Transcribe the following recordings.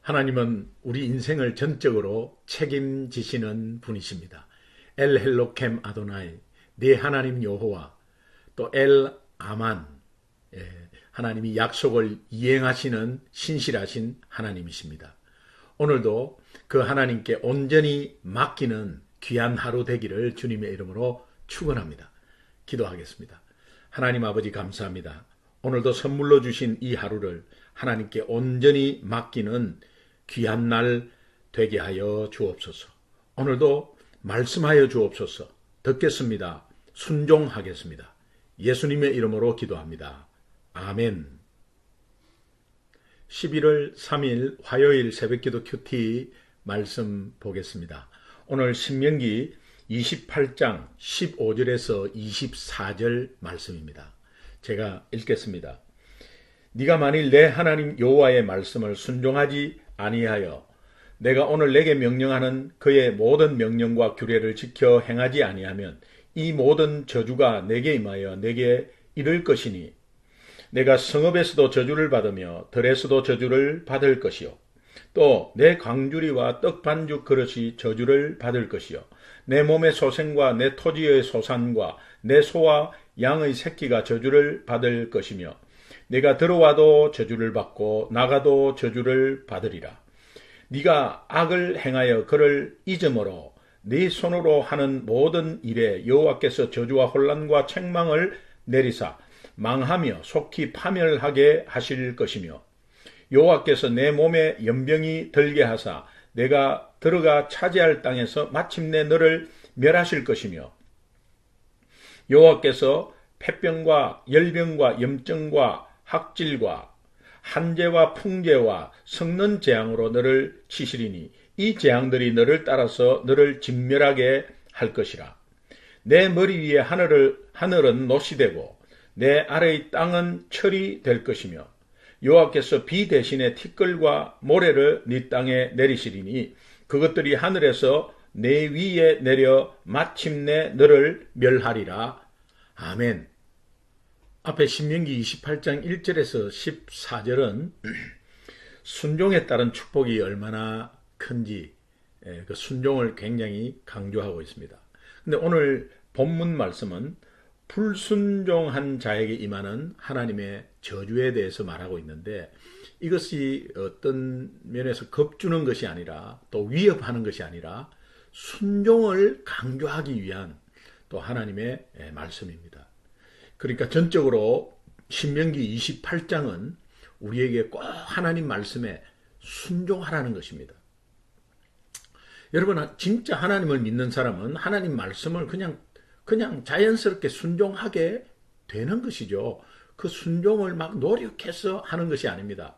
하나님은 우리 인생을 전적으로 책임지시는 분이십니다. 엘 헬로켐 아도나이, 네 하나님 여호와, 또 엘 아만, 하나님이 약속을 이행하시는 신실하신 하나님이십니다. 오늘도 그 하나님께 온전히 맡기는 귀한 하루 되기를 주님의 이름으로 축원합니다. 기도하겠습니다. 하나님 아버지 감사합니다. 오늘도 선물로 주신 이 하루를 하나님께 온전히 맡기는 귀한 날 되게 하여 주옵소서. 오늘도 말씀하여 주옵소서. 듣겠습니다. 순종하겠습니다. 예수님의 이름으로 기도합니다. 아멘. 11월 3일 화요일 새벽기도 큐티 말씀 보겠습니다. 오늘 신명기 28장 15절에서 24절 말씀입니다. 제가 읽겠습니다. 네가 만일 내 하나님 여호와의 말씀을 순종하지 아니하여 내가 오늘 내게 명령하는 그의 모든 명령과 규례를 지켜 행하지 아니하면 이 모든 저주가 내게 임하여 내게 이를 것이니 내가 성읍에서도 저주를 받으며 들에서도 저주를 받을 것이요 또 내 광주리와 떡 반죽 그릇이 저주를 받을 것이요 내 몸의 소생과 내 토지의 소산과 내 소와 양의 새끼가 저주를 받을 것이며 내가 들어와도 저주를 받고 나가도 저주를 받으리라. 네가 악을 행하여 그를 잊음으로 네 손으로 하는 모든 일에 여호와께서 저주와 혼란과 책망을 내리사 망하며 속히 파멸하게 하실 것이며 여호와께서 내 몸에 연병이 들게 하사 내가 들어가 차지할 땅에서 마침내 너를 멸하실 것이며 여호와께서 폐병과 열병과 염증과 학질과 한재와 풍재와 섞는 재앙으로 너를 치시리니 이 재앙들이 너를 따라서 너를 진멸하게 할 것이라. 내 머리 위에 하늘은 노시 되고 내 아래의 땅은 철이 될 것이며 여호와께서 비 대신에 티끌과 모래를 네 땅에 내리시리니 그것들이 하늘에서 내 위에 내려 마침내 너를 멸하리라. 아멘. 앞에 신명기 28장 1절에서 14절은 순종에 따른 축복이 얼마나 큰지 그 순종을 굉장히 강조하고 있습니다. 근데 오늘 본문 말씀은 불순종한 자에게 임하는 하나님의 저주에 대해서 말하고 있는데 이것이 어떤 면에서 겁주는 것이 아니라 또 위협하는 것이 아니라 순종을 강조하기 위한 또 하나님의 말씀입니다. 그러니까 전적으로 신명기 28장은 우리에게 꼭 하나님 말씀에 순종하라는 것입니다. 여러분 진짜 하나님을 믿는 사람은 하나님 말씀을 그냥 자연스럽게 순종하게 되는 것이죠. 그 순종을 막 노력해서 하는 것이 아닙니다.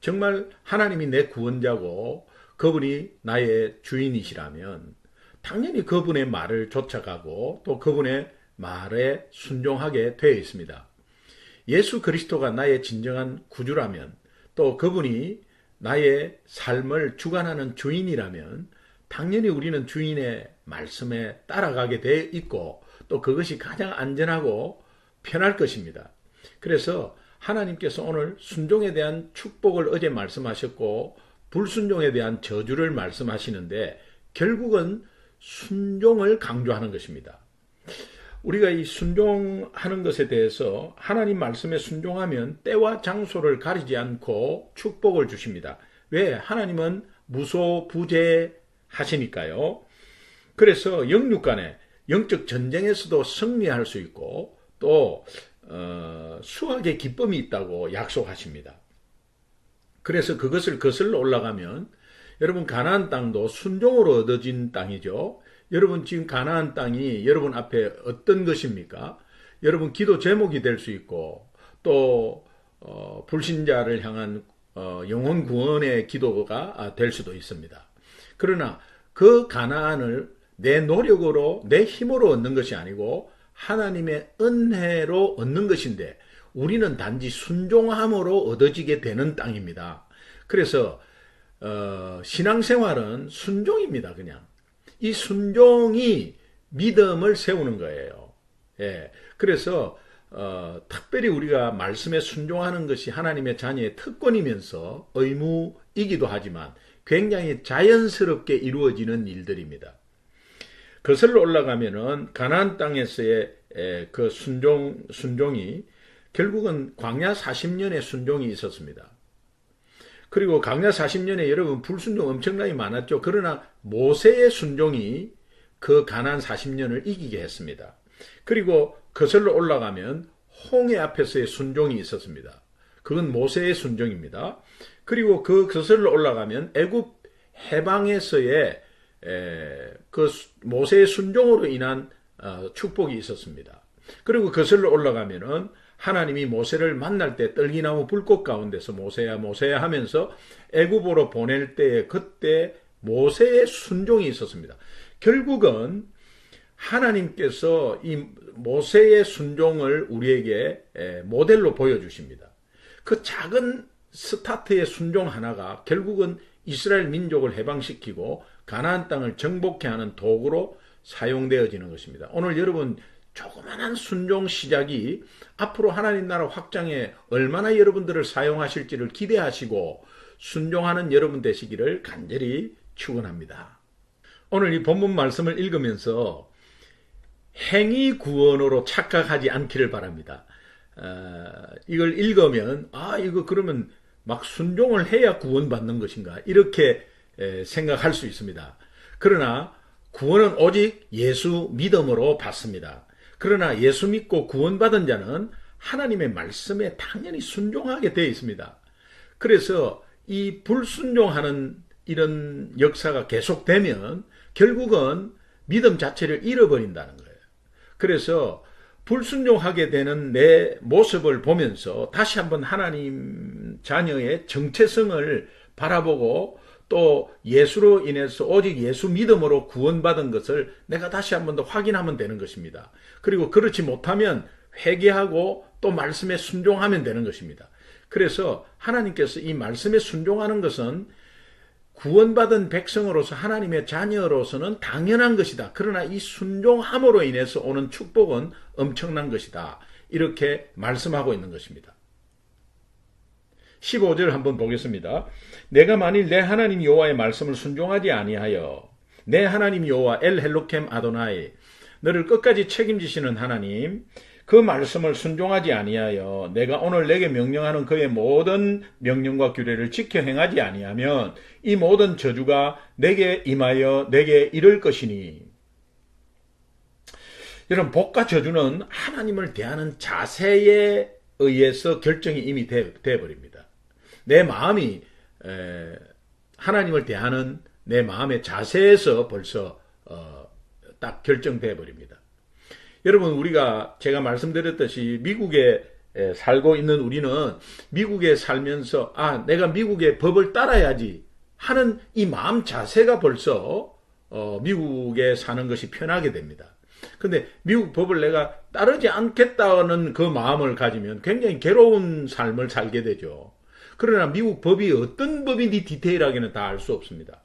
정말 하나님이 내 구원자고 그분이 나의 주인이시라면 당연히 그분의 말을 쫓아가고 또 그분의 말에 순종하게 되어 있습니다. 예수 그리스도가 나의 진정한 구주라면 또 그분이 나의 삶을 주관하는 주인이라면 당연히 우리는 주인의 말씀에 따라가게 되어 있고 또 그것이 가장 안전하고 편할 것입니다. 그래서 하나님께서 오늘 순종에 대한 축복을 어제 말씀하셨고 불순종에 대한 저주를 말씀하시는데 결국은 순종을 강조하는 것입니다. 우리가 이 순종하는 것에 대해서 하나님 말씀에 순종하면 때와 장소를 가리지 않고 축복을 주십니다. 왜? 하나님은 무소부재하시니까요. 그래서 영육 간에 영적 전쟁에서도 승리할 수 있고 또 수확의 기쁨이 있다고 약속하십니다. 그래서 그것을 거슬러 올라가면 여러분 가나안 땅도 순종으로 얻어진 땅이죠. 여러분 지금 가나안 땅이 여러분 앞에 어떤 것입니까? 여러분 기도 제목이 될 수 있고 또 불신자를 향한 영혼 구원의 기도가 될 수도 있습니다. 그러나 그 가나안을 내 노력으로 내 힘으로 얻는 것이 아니고 하나님의 은혜로 얻는 것인데 우리는 단지 순종함으로 얻어지게 되는 땅입니다. 그래서 신앙생활은 순종입니다. 그냥 이 순종이 믿음을 세우는 거예요. 예. 그래서 특별히 우리가 말씀에 순종하는 것이 하나님의 자녀의 특권이면서 이기도 하지만 굉장히 자연스럽게 이루어지는 일들입니다. 거슬러 올라가면은 가나안 땅에서의 그 순종이 결국은 광야 40년의 순종이 있었습니다. 그리고 광야 40년에 여러분 불순종 엄청나게 많았죠. 그러나 모세의 순종이 그 가나안 40년을 이기게 했습니다. 그리고 거슬러 올라가면 홍해 앞에서의 순종이 있었습니다. 그건 모세의 순종입니다. 그리고 그 거슬러 올라가면 애굽 해방에서의 그 모세의 순종으로 인한 축복이 있었습니다. 그리고 거슬러 올라가면은 하나님이 모세를 만날 때 떨기나무 불꽃 가운데서 모세야 모세야 하면서 애굽으로 보낼 때에 그때 모세의 순종이 있었습니다. 결국은 하나님께서 이 모세의 순종을 우리에게 모델로 보여주십니다. 그 작은 스타트의 순종 하나가 결국은 이스라엘 민족을 해방시키고 가나안 땅을 정복케 하는 도구로 사용되어지는 것입니다. 오늘 여러분 조그마한 순종 시작이 앞으로 하나님 나라 확장에 얼마나 여러분들을 사용하실지를 기대하시고 순종하는 여러분 되시기를 간절히 축원합니다. 오늘 이 본문 말씀을 읽으면서 행위 구원으로 착각하지 않기를 바랍니다. 이걸 읽으면 이거 그러면 막 순종을 해야 구원받는 것인가 이렇게 생각할 수 있습니다. 그러나 구원은 오직 예수 믿음으로 받습니다. 그러나 예수 믿고 구원받은 자는 하나님의 말씀에 당연히 순종하게 되어 있습니다. 그래서 이 불순종하는 이런 역사가 계속되면 결국은 믿음 자체를 잃어버린다는 거예요. 그래서 불순종하게 되는 내 모습을 보면서 다시 한번 하나님 자녀의 정체성을 바라보고 또 예수로 인해서 오직 예수 믿음으로 구원받은 것을 내가 다시 한번 더 확인하면 되는 것입니다. 그리고 그렇지 못하면 회개하고 또 말씀에 순종하면 되는 것입니다. 그래서 하나님께서 이 말씀에 순종하는 것은 구원받은 백성으로서 하나님의 자녀로서는 당연한 것이다. 그러나 이 순종함으로 인해서 오는 축복은 엄청난 것이다. 이렇게 말씀하고 있는 것입니다. 15절 한번 보겠습니다. 내가 만일 내 하나님 여호와의 말씀을 순종하지 아니하여 내 하나님 여호와 엘 헬로켐 아도나이 너를 끝까지 책임지시는 하나님 그 말씀을 순종하지 아니하여 내가 오늘 내게 명령하는 그의 모든 명령과 규례를 지켜 행하지 아니하면 이 모든 저주가 내게 임하여 내게 이를 것이니. 여러분 복과 저주는 하나님을 대하는 자세에 의해서 결정이 이미 되어버립니다. 내 마음이 하나님을 대하는 내 마음의 자세에서 벌써 딱 결정되어 버립니다. 여러분 우리가 제가 말씀드렸듯이 미국에 살고 있는 우리는 미국에 살면서 내가 미국의 법을 따라야지 하는 이 마음 자세가 벌써 미국에 사는 것이 편하게 됩니다. 근데 미국 법을 내가 따르지 않겠다는 그 마음을 가지면 굉장히 괴로운 삶을 살게 되죠. 그러나 미국 법이 어떤 법인지 디테일하게는 다 알 수 없습니다.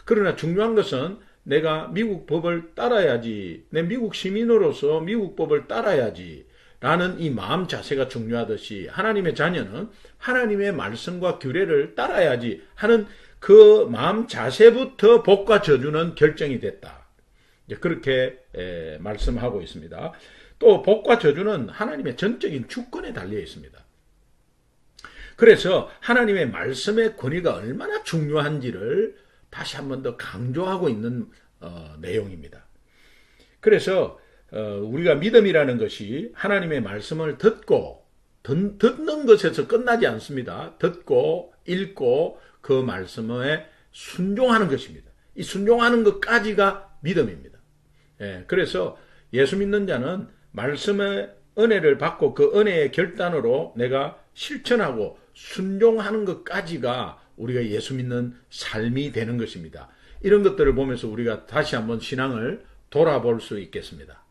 그러나 중요한 것은 내가 미국 법을 따라야지, 내 미국 시민으로서 미국 법을 따라야지 라는 이 마음 자세가 중요하듯이 하나님의 자녀는 하나님의 말씀과 규례를 따라야지 하는 그 마음 자세부터 복과 저주는 결정이 됐다. 그렇게 말씀하고 있습니다. 또 복과 저주는 하나님의 전적인 주권에 달려 있습니다. 그래서 하나님의 말씀의 권위가 얼마나 중요한지를 다시 한 번 더 강조하고 있는 내용입니다. 그래서 우리가 믿음이라는 것이 하나님의 말씀을 듣는 것에서 끝나지 않습니다. 듣고 읽고 그 말씀에 순종하는 것입니다. 이 순종하는 것까지가 믿음입니다. 그래서 예수 믿는 자는 말씀의 은혜를 받고 그 은혜의 결단으로 내가 실천하고 순종하는 것까지가 우리가 예수 믿는 삶이 되는 것입니다. 이런 것들을 보면서 우리가 다시 한번 신앙을 돌아볼 수 있겠습니다.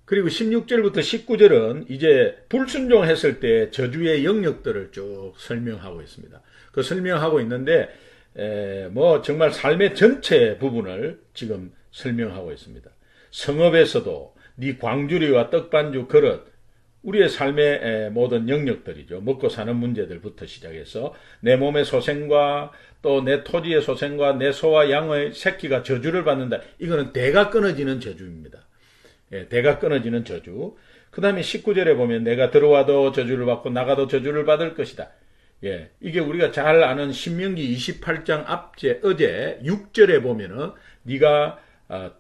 그리고 16절부터 19절은 이제 불순종했을 때 저주의 영역들을 쭉 설명하고 있습니다. 그 설명하고 있는데 정말 삶의 전체 부분을 지금 설명하고 있습니다. 성읍에서도 네 광주리와 떡반주 그릇 우리의 삶의 모든 영역들이죠. 먹고 사는 문제들부터 시작해서 내 몸의 소생과 또 내 토지의 소생과 내 소와 양의 새끼가 저주를 받는다. 이거는 대가 끊어지는 저주입니다. 대가 끊어지는 저주. 그 다음에 19절에 보면 내가 들어와도 저주를 받고 나가도 저주를 받을 것이다. 이게 우리가 잘 아는 신명기 28장 어제 6절에 보면은 네가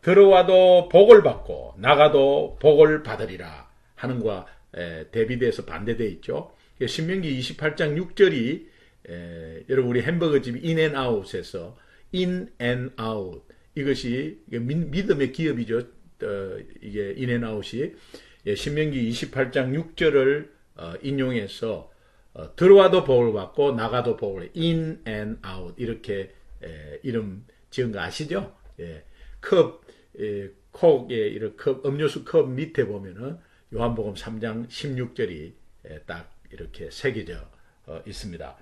들어와도 복을 받고 나가도 복을 받으리라 하는 거와 대비돼서 반대되어 있죠. 신명기 28장 6절이 여러분 우리 햄버거집 인앤아웃에서 인앤아웃 이것이 믿음의 기업이죠. 이게 인앤아웃이 신명기 28장 6절을 인용해서 들어와도 복을 받고 나가도 복을 인앤아웃 이렇게 이름 지은 거 아시죠? 콕에 이런 컵 음료수 컵 밑에 보면은 요한복음 3장 16절이 딱 이렇게 새겨져 있습니다.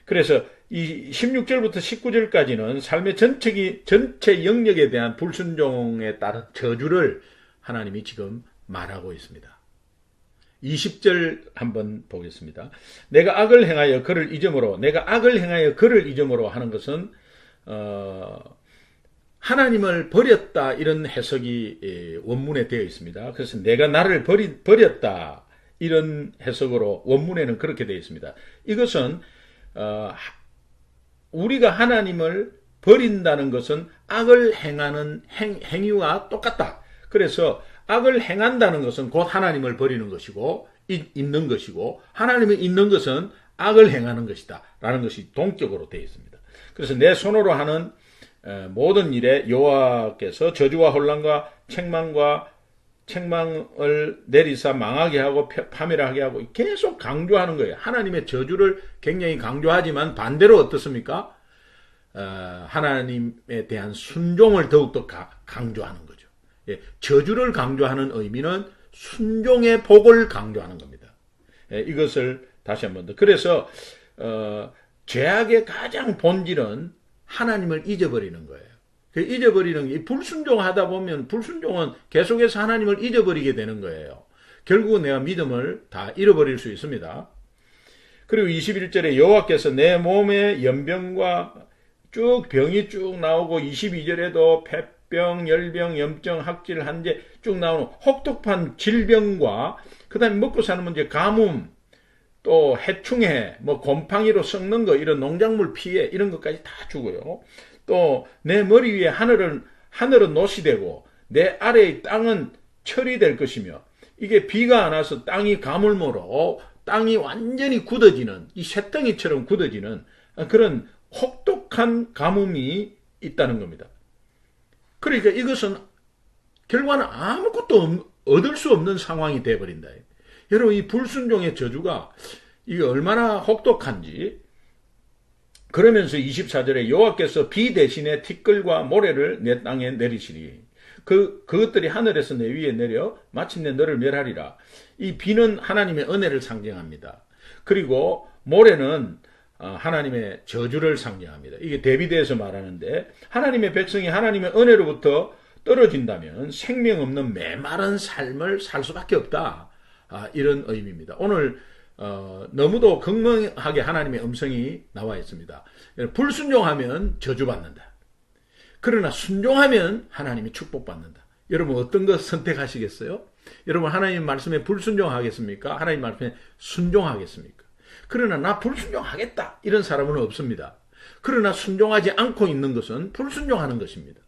그래서 이 16절부터 19절까지는 삶의 전체 영역에 대한 불순종에 따른 저주를 하나님이 지금 말하고 있습니다. 20절 한번 보겠습니다. 내가 악을 행하여 그를 잊음으로 하는 것은 하나님을 버렸다 이런 해석이 원문에 되어 있습니다. 그래서 내가 나를 버렸다 이런 해석으로 원문에는 그렇게 되어 있습니다. 이것은 우리가 하나님을 버린다는 것은 악을 행하는 행위와 똑같다. 그래서 악을 행한다는 것은 곧 하나님을 버리는 것이고 있는 것이고 하나님을 있는 것은 악을 행하는 것이다 라는 것이 동격으로 되어 있습니다. 그래서 내 손으로 하는 모든 일에 여호와께서 저주와 혼란과 책망을 내리사 망하게 하고 파멸하게 하고 계속 강조하는 거예요. 하나님의 저주를 굉장히 강조하지만 반대로 어떻습니까? 하나님에 대한 순종을 더욱더 강조하는 거죠. 저주를 강조하는 의미는 순종의 복을 강조하는 겁니다. 이것을 다시 한번 더. 그래서 죄악의 가장 본질은 하나님을 잊어버리는 거예요. 잊어버리는 게 불순종하다 보면 불순종은 계속해서 하나님을 잊어버리게 되는 거예요. 결국은 내가 믿음을 다 잃어버릴 수 있습니다. 그리고 21절에 여호와께서 내 몸에 연병과 쭉 병이 쭉 나오고 22절에도 폐병, 열병, 염증, 학질, 한제 쭉 나오는 혹독한 질병과 그 다음에 먹고 사는 문제, 가뭄, 또 해충해, 곰팡이로 썩는 거, 이런 농작물 피해, 이런 것까지 다 주고요. 또 내 머리 위에 하늘은 노시 되고 내 아래의 땅은 철이 될 것이며 이게 비가 안 와서 땅이 가물므로 땅이 완전히 굳어지는 이 쇠덩이처럼 굳어지는 그런 혹독한 가뭄이 있다는 겁니다. 그러니까 이것은 결과는 아무것도 얻을 수 없는 상황이 되어버린다. 여러분 이 불순종의 저주가 이게 얼마나 혹독한지 그러면서 24절에 여호와께서 비 대신에 티끌과 모래를 내 땅에 내리시리. 그것들이 하늘에서 내 위에 내려 마침내 너를 멸하리라. 이 비는 하나님의 은혜를 상징합니다. 그리고 모래는 하나님의 저주를 상징합니다. 이게 대비돼서 말하는데 하나님의 백성이 하나님의 은혜로부터 떨어진다면 생명 없는 메마른 삶을 살 수밖에 없다. 이런 의미입니다. 오늘 너무도 극명하게 하나님의 음성이 나와 있습니다. 불순종하면 저주받는다. 그러나 순종하면 하나님이 축복받는다. 여러분 어떤 것 선택하시겠어요? 여러분 하나님 말씀에 불순종하겠습니까? 하나님 말씀에 순종하겠습니까? 그러나 나 불순종하겠다 이런 사람은 없습니다. 그러나 순종하지 않고 있는 것은 불순종하는 것입니다.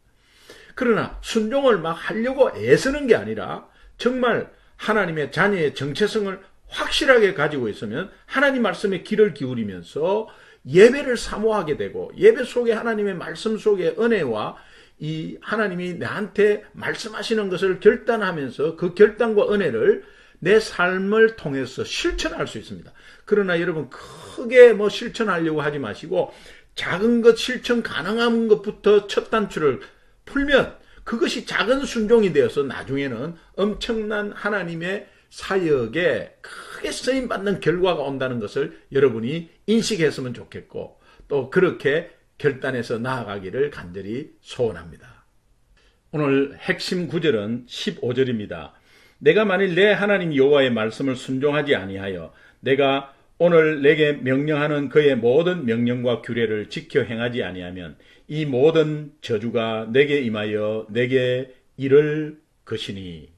그러나 순종을 막 하려고 애쓰는 게 아니라 정말 하나님의 자녀의 정체성을 확실하게 가지고 있으면 하나님 말씀에 귀를 기울이면서 예배를 사모하게 되고 예배 속에 하나님의 말씀 속에 은혜와 이 하나님이 나한테 말씀하시는 것을 결단하면서 그 결단과 은혜를 내 삶을 통해서 실천할 수 있습니다. 그러나 여러분 크게 실천하려고 하지 마시고 작은 것 실천 가능한 것부터 첫 단추를 풀면 그것이 작은 순종이 되어서 나중에는 엄청난 하나님의 사역에 크게 쓰임받는 결과가 온다는 것을 여러분이 인식했으면 좋겠고 또 그렇게 결단해서 나아가기를 간절히 소원합니다. 오늘 핵심 구절은 15절입니다. 내가 만일 내 하나님 여호와의 말씀을 순종하지 아니하여 내가 오늘 내게 명령하는 그의 모든 명령과 규례를 지켜 행하지 아니하면 이 모든 저주가 내게 임하여 내게 이를 것이니.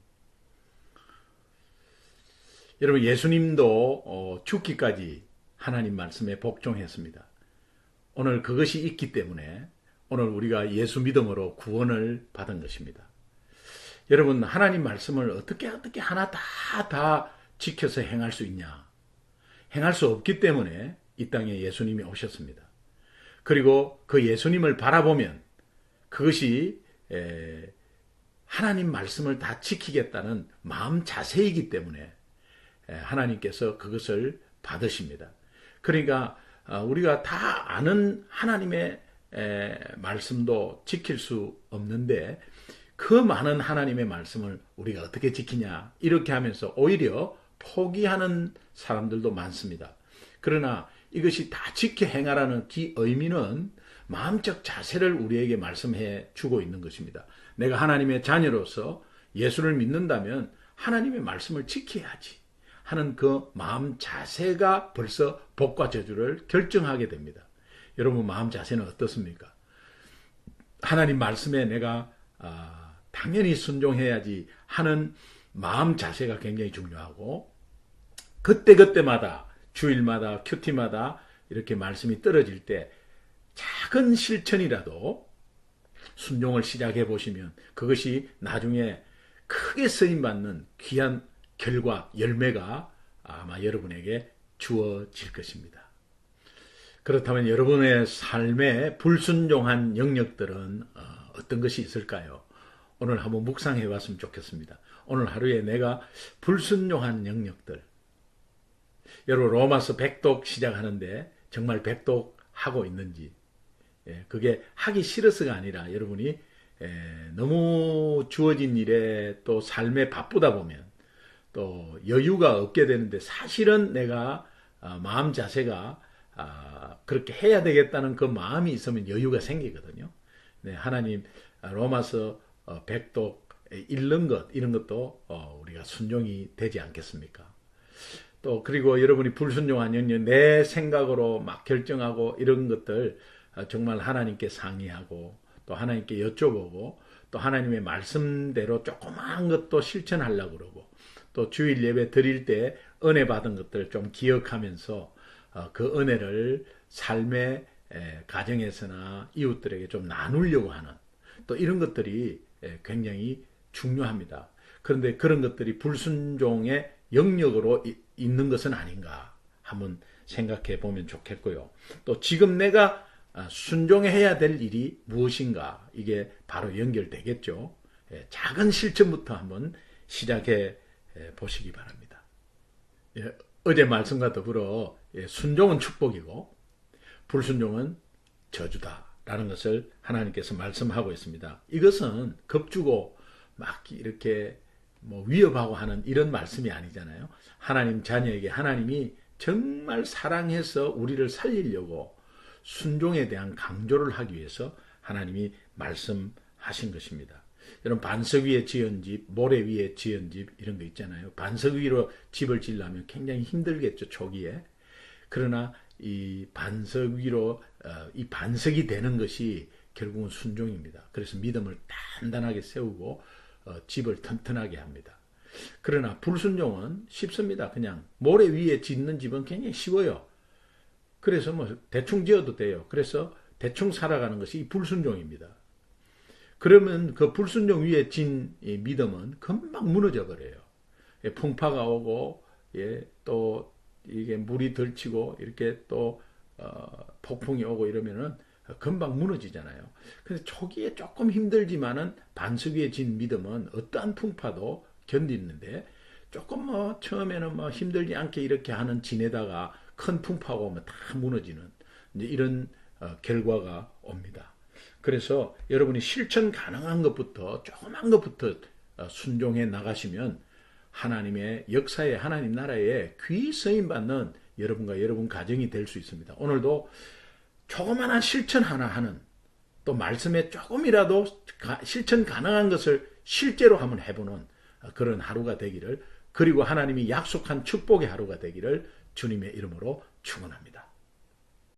여러분, 예수님도 죽기까지 하나님 말씀에 복종했습니다. 오늘 그것이 있기 때문에 오늘 우리가 예수 믿음으로 구원을 받은 것입니다. 여러분, 하나님 말씀을 어떻게 하나 다 지켜서 행할 수 있냐? 행할 수 없기 때문에 이 땅에 예수님이 오셨습니다. 그리고 그 예수님을 바라보면 그것이 하나님 말씀을 다 지키겠다는 마음 자세이기 때문에 하나님께서 그것을 받으십니다. 그러니까 우리가 다 아는 하나님의 말씀도 지킬 수 없는데 그 많은 하나님의 말씀을 우리가 어떻게 지키냐 이렇게 하면서 오히려 포기하는 사람들도 많습니다. 그러나 이것이 다 지켜 행하라는 의미는 마음적 자세를 우리에게 말씀해 주고 있는 것입니다. 내가 하나님의 자녀로서 예수를 믿는다면 하나님의 말씀을 지켜야지 하는 그 마음 자세가 벌써 복과 저주를 결정하게 됩니다. 여러분, 마음 자세는 어떻습니까? 하나님 말씀에 내가 당연히 순종해야지 하는 마음 자세가 굉장히 중요하고, 그때마다 주일마다 큐티마다 이렇게 말씀이 떨어질 때 작은 실천이라도 순종을 시작해 보시면 그것이 나중에 크게 쓰임받는 귀한 결과, 열매가 아마 여러분에게 주어질 것입니다. 그렇다면 여러분의 삶에 불순종한 영역들은 어떤 것이 있을까요? 오늘 한번 묵상해 봤으면 좋겠습니다. 오늘 하루에 내가 불순종한 영역들. 여러분, 로마서 100독 시작하는데 정말 100독 하고 있는지, 그게 하기 싫어서가 아니라 여러분이 너무 주어진 일에 또 삶에 바쁘다 보면 또 여유가 없게 되는데, 사실은 내가 마음 자세가 그렇게 해야 되겠다는 그 마음이 있으면 여유가 생기거든요. 네, 하나님 로마서 100독 읽는 것, 이런 것도 우리가 순종이 되지 않겠습니까? 또 그리고 여러분이 불순종한 영역, 내 생각으로 막 결정하고 이런 것들 정말 하나님께 상의하고 또 하나님께 여쭤보고 또 하나님의 말씀대로 조그마한 것도 실천하려고 그러고, 또 주일 예배 드릴 때 은혜 받은 것들 좀 기억하면서 그 은혜를 삶의 가정에서나 이웃들에게 좀 나누려고 하는, 또 이런 것들이 굉장히 중요합니다. 그런데 그런 것들이 불순종의 영역으로 있는 것은 아닌가 한번 생각해 보면 좋겠고요. 또 지금 내가 순종해야 될 일이 무엇인가, 이게 바로 연결되겠죠. 작은 실천부터 한번 시작해 보시기 바랍니다. 어제 말씀과 더불어 순종은 축복이고 불순종은 저주다라는 것을 하나님께서 말씀하고 있습니다. 이것은 겁주고 막 이렇게 위협하고 하는 이런 말씀이 아니잖아요. 하나님 자녀에게 하나님이 정말 사랑해서 우리를 살리려고 순종에 대한 강조를 하기 위해서 하나님이 말씀하신 것입니다. 여러분, 반석 위에 지은 집, 모래 위에 지은 집, 이런 거 있잖아요. 반석 위로 집을 지으려면 굉장히 힘들겠죠, 초기에. 그러나 이 반석 위로 이 반석이 되는 것이 결국은 순종입니다. 그래서 믿음을 단단하게 세우고 집을 튼튼하게 합니다. 그러나 불순종은 쉽습니다. 그냥 모래 위에 짓는 집은 굉장히 쉬워요. 그래서 대충 지어도 돼요. 그래서 대충 살아가는 것이 불순종입니다. 그러면 그 불순종 위에 진 믿음은 금방 무너져 버려요. 풍파가 오고, 또 이게 물이 들치고 이렇게 또 폭풍이 오고 이러면은 금방 무너지잖아요. 그래서 초기에 조금 힘들지만은 반석 위에 진 믿음은 어떠한 풍파도 견디는데, 조금 처음에는 힘들지 않게 이렇게 하는 지내다가 큰 풍파가 오면 다 무너지는 이제 이런 결과가 옵니다. 그래서 여러분이 실천 가능한 것부터, 조그만 것부터 순종해 나가시면 하나님의 역사에, 하나님 나라에 귀 쓰임 받는 여러분과 여러분 가정이 될 수 있습니다. 오늘도 조그만한 실천 하나 하는, 또 말씀에 조금이라도 실천 가능한 것을 실제로 한번 해보는 그런 하루가 되기를, 그리고 하나님이 약속한 축복의 하루가 되기를 주님의 이름으로 축원합니다.